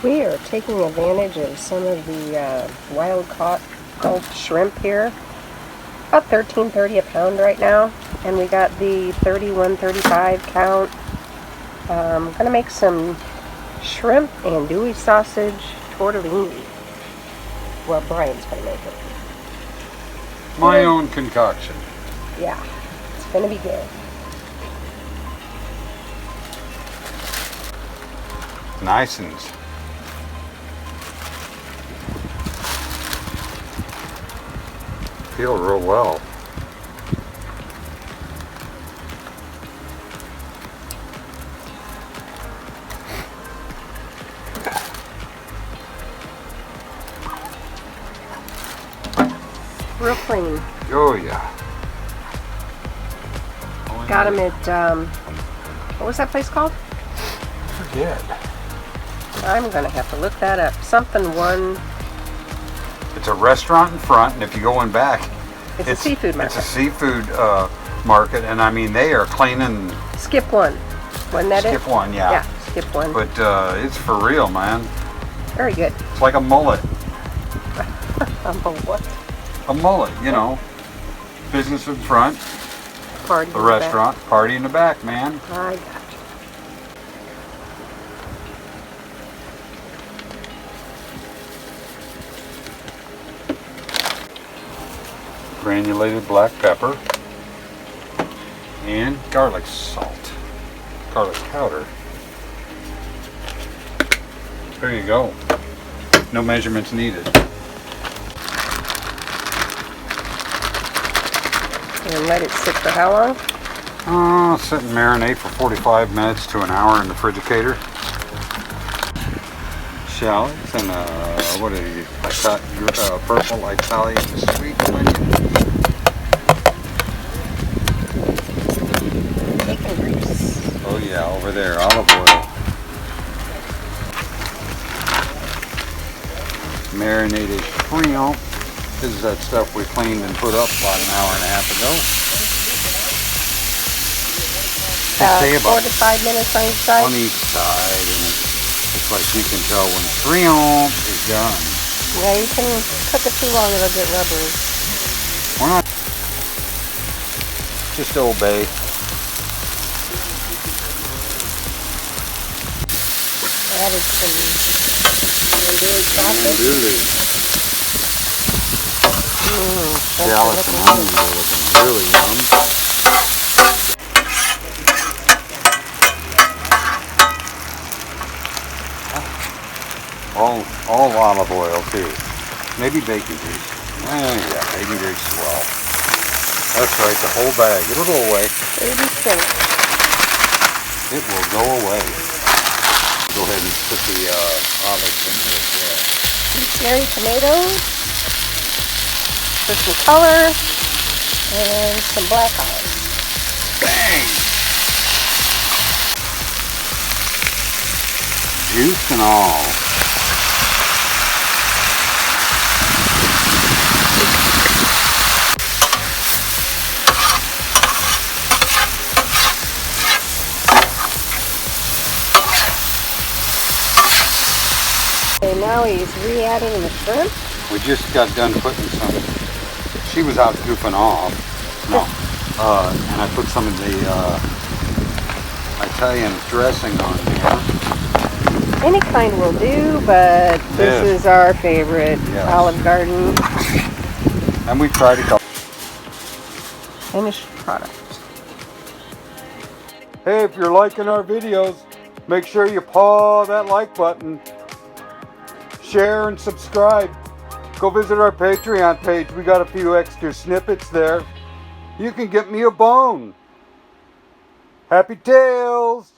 We are taking advantage of some of the wild caught gulp shrimp here. About $13.30 a pound right now, and we got the 31.35 count. I'm gonna make some shrimp andouille sausage tortellini. Well, Brian's gonna make it. My own concoction. Yeah, it's gonna be good. Nice and feel real well. Real clean. Oh yeah. Got them at, what was that place called? Forget. I'm gonna have to look that up. Something one. It's a restaurant in front, and if you go in back, It's a seafood market. It's a seafood market, and I mean they are cleaning. Skip one. Wasn't that it? Skip one, yeah. Yeah, skip one. But it's for real, man. Very good. It's like a mullet. What? A mullet, you know. Business in front, Party. the restaurant, party in the back, man. I got you. Granulated black pepper and garlic salt, garlic powder. There you go. No measurements needed. And let it sit for how long? Sit and marinate for 45 minutes to an hour in the refrigerator. Shallots and what are you? Purple Italian sweet onion. Bacon grease. Oh yeah, over there, olive oil. Marinated shrimp. This is that stuff we cleaned and put up about an hour and a half ago. Say 4 to 5 minutes on each side. On each side, and it's like you can tell when shrimp is done. Yeah, you can cook it too long, it'll get rubbery. Why not just obey? Added some andouille sausage. Shallots and onions are looking really yum. All olive oil too. Maybe bacon grease. Yeah, bacon grease as well. That's right, the whole bag. It'll go away. It will go away. Go ahead and put the olives in there as well. Cherry tomatoes for some color and some black olives. Bang! Juice and all. Okay, now he's re-adding the shrimp. We just got done putting some. She was out goofing off. No. And I put some of the Italian dressing on here. Any kind will do, but this is our favorite. Yes. Olive Garden. And we tried a couple. Finished product. Hey, if you're liking our videos, make sure you paw that like button. Share and subscribe. Go visit our Patreon page. We got a few extra snippets there. You can get me a bone. Happy tales!